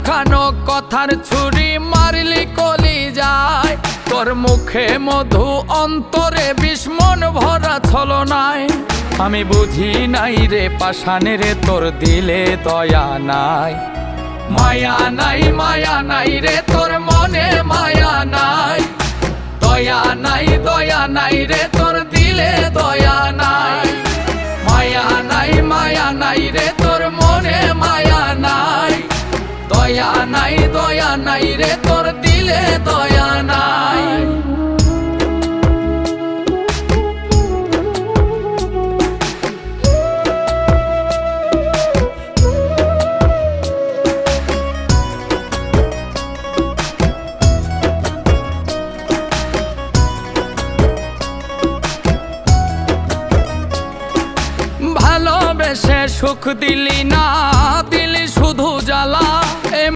খানো কথার ছুরি মারলি কলি যায়, তোর মুখে মধু অন্তরে বিস্মন ভরা ছলনায়। আমি বুঝি নাই রে পাষাণে রে তোর দিলে দয়া নাই, মায়া নাই মায়া নাই রে তোর মনে মায়া নাই, দয়া নাই রে তোর দিলে দয়া নাই, মায়া নাই রে তোর মনে মায়া নাই, দয়া নাই রে তোর দিলে দয়া নাই। ভালোবেসে সুখ দিলি না